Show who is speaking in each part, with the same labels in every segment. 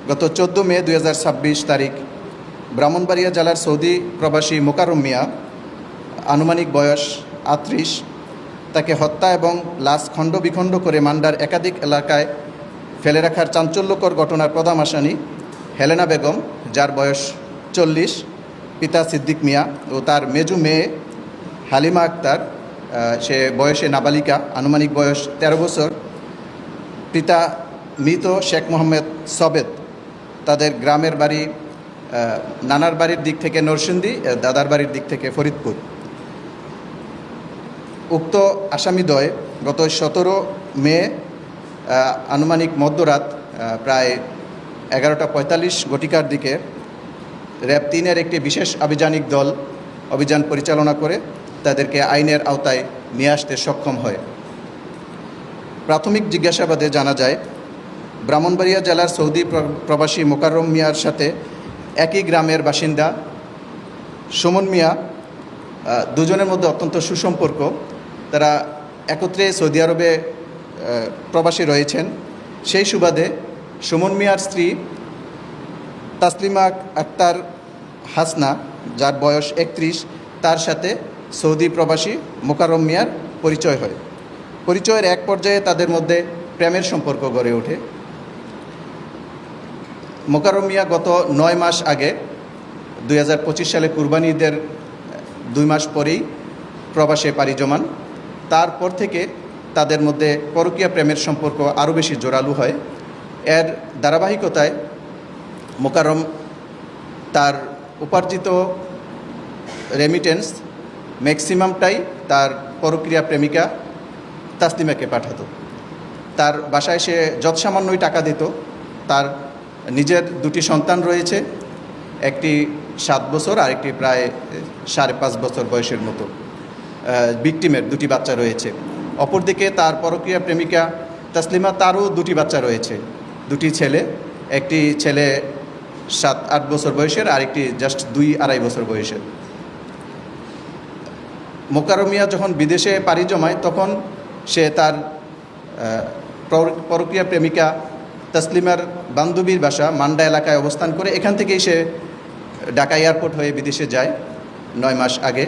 Speaker 1: গত 14 মে 2026 তারিখ ব্রাহ্মণবাড়িয়া জেলার সৌদি প্রবাসী মোকাররম মিয়া, আনুমানিক বয়স 38, তাকে হত্যা এবং লাশ খণ্ড বিখণ্ড করে মান্ডার একাধিক এলাকায় ফেলে রাখার চাঞ্চল্যকর ঘটনার প্রধান আসামি হেলেনা বেগম, যার বয়স 40, পিতা সিদ্দিক মিয়া ও তার মেজু মেয়ে হালিমা আক্তার, সে বয়সে নাবালিকা, আনুমানিক বয়স 13 বছর। পিতা মৃত শেখ মোহাম্মদ সবেদ, তাদের গ্রামের বাড়ি নানার বাড়ির দিক থেকে নরসিংদী, দাদার বাড়ির দিক থেকে ফরিদপুর। উক্ত আসামিদ্বয় গত 17 মে আনুমানিক মধ্যরাত প্রায় 11:45 ঘটিকার দিকে র্যাব 3-এর একটি বিশেষ আভিযানিক দল অভিযান পরিচালনা করে তাদেরকে আইনের আওতায় নিয়ে আসতে সক্ষম হয়। প্রাথমিক জিজ্ঞাসাবাদে জানা যায়, ব্রাহ্মণবাড়িয়া জেলার সৌদি প্রবাসী মোকাররম মিয়ার সাথে একই গ্রামের বাসিন্দা সুমন মিয়া, দুজনের মধ্যে অত্যন্ত সুসম্পর্ক। তারা একত্রে সৌদি আরবে প্রবাসী রয়েছেন। সেই সুবাদে সুমন মিয়ার স্ত্রী তাসলিমা আক্তার হাসনা, যার বয়স 31, তার সাথে সৌদি প্রবাসী মোকাররম মিয়ার পরিচয় হয়। পরিচয়ের এক পর্যায়ে তাদের মধ্যে প্রেমের সম্পর্ক গড়ে ওঠে। মোকাররম মিয়া গত 9 মাস আগে 2025 সালে কুরবানি ঈদের 2 মাস পরেই প্রবাসে পাড়ি জমান। তারপর থেকে তাদের মধ্যে পরকীয়া প্রেমের সম্পর্ক আরও বেশি জোরালো হয়। এর ধারাবাহিকতায় মোকাররম তার উপার্জিত রেমিটেন্স ম্যাক্সিমামটাই তার পরকীয়া প্রেমিকা তাসলিমাকে পাঠাতো। তার বাসায় সে যৎসামান্যই টাকা দিত। তার নিজের 2টি সন্তান রয়েছে, একটি 7 বছর আর একটি প্রায় 5.5 বছর বয়সের মতো। ভিকটিমের 2টি বাচ্চা রয়েছে। অপরদিকে তার পরকীয়া প্রেমিকা তাসলিমা, তারও 2টি বাচ্চা রয়েছে, 2টি ছেলে। একটি ছেলে 7-8 বছর বয়সের, আরেকটি জাস্ট 2-2.5 বছর বয়সের। মোকাররম মিয়া যখন বিদেশে পাড়ি জমায় তখন সে তার পরকীয়া প্রেমিকা তাসলিমার বান্ধবীর বাসা মান্ডা এলাকায় অবস্থান করে এখান থেকেই সে ঢাকা এয়ারপোর্ট হয়ে বিদেশে যায় 9 মাস আগে।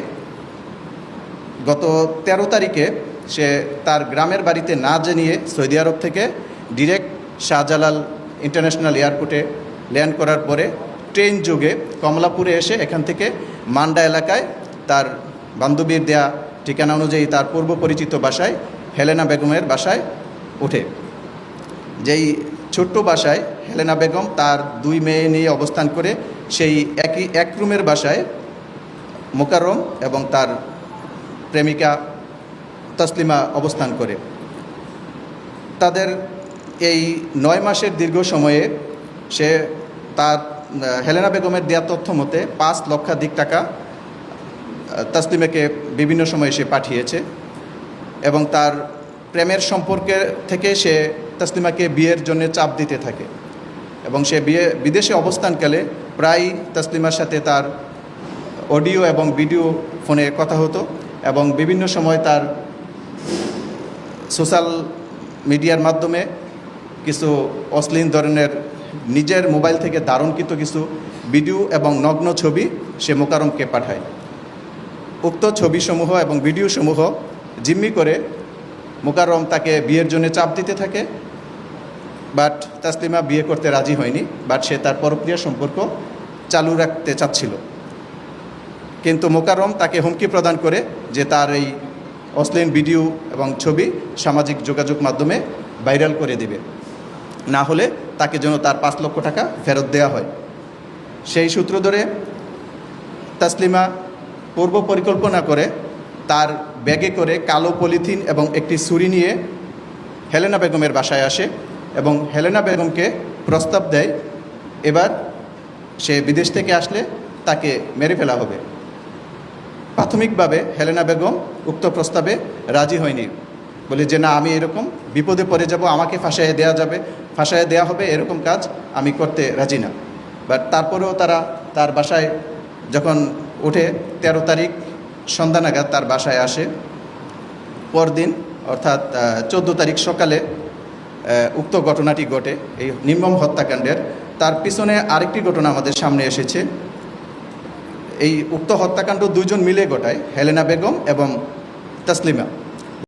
Speaker 1: গত 13 তারিখে সে তার গ্রামের বাড়িতে না জানিয়ে সৌদি আরব থেকে ডিরেক্ট শাহজালাল ইন্টারন্যাশনাল এয়ারপোর্টে ল্যান্ড করার পরে ট্রেন যোগে কমলাপুরে এসে এখান থেকে মান্ডা এলাকায় তার বান্ধবীর দেয়া ঠিকানা অনুযায়ী তার পূর্ব পরিচিত বাসায় হেলেনা বেগমের বাসায় ওঠে। যেই ছোট্ট বাসায় হেলেনা বেগম তার 2 মেয়ে নিয়ে অবস্থান করে সেই এক রুমের বাসায় মোকাররম এবং তার প্রেমিকা তাসলিমা অবস্থান করে। তাদের এই 9 মাসের দীর্ঘ সময়ে সে তার হেলেনা বেগমের দেয়া তথ্য মতে 5 লক্ষাধিক টাকা তাসলিমাকে বিভিন্ন সময়ে সে পাঠিয়েছে এবং তার প্রেমের সম্পর্কে থেকে সে তাসলিমাকে বিয়ের জন্য চাপ দিতে থাকে এবং সে বিদেশে অবস্থানকালে প্রায় তাসলিমার সাথে তার অডিও এবং ভিডিও ফোনে কথা হতো এবং বিভিন্ন সময় তার সোশ্যাল মিডিয়ার মাধ্যমে কিছু অশ্লীল ধরনের নিজের মোবাইল থেকে ধারণকৃত কিছু ভিডিও এবং নগ্ন ছবি সে মোকাররমকে পাঠায়। উক্ত ছবিসমূহ এবং ভিডিওসমূহ জিম্মি করে মোকাররম তাকে বিয়ের জন্য চাপ দিতে থাকে। বাট তাসলিমা বিয়ে করতে রাজি হয়নি, বাট সে তার পরকীয়া সম্পর্ক চালু রাখতে চাচ্ছিল। কিন্তু মোকাররম তাকে হুমকি প্রদান করে যে তার এই অশ্লীল ভিডিও এবং ছবি সামাজিক যোগাযোগ মাধ্যমে ভাইরাল করে দিবে, না হলে তাকে যেন তার 5 লক্ষ টাকা ফেরত দেওয়া হয়। সেই সূত্র ধরে তাসলিমা পূর্ব পরিকল্পনা করে তার ব্যাগে করে কালো পলিথিন এবং একটি ছুরি নিয়ে হেলেনা বেগমের বাসায় আসে এবং হেলেনা বেগমকে প্রস্তাব দেয় এবার সে বিদেশ থেকে আসলে তাকে মেরে ফেলা হবে। প্রাথমিকভাবে হেলেনা বেগম উক্ত প্রস্তাবে রাজি হয়নি, বলে যে না, আমি এরকম বিপদে পড়ে যাব, আমাকে ফাঁসাইয়ে দেওয়া হবে, এরকম কাজ আমি করতে রাজি না। বাট তারপরেও তারা তার বাসায় যখন ওঠে 13 তারিখ সন্ধ্যা নাগাদ তার বাসায় আসে। পরদিন অর্থাৎ 14 তারিখ সকালে উক্ত ঘটনাটি ঘটে, এই নির্মম হত্যাকাণ্ডের। তার পিছনে আরেকটি ঘটনা আমাদের সামনে এসেছে। এই উক্ত হত্যাকাণ্ড দুজন মিলে ঘটায়, হেলেনা বেগম এবং তাসলিমা।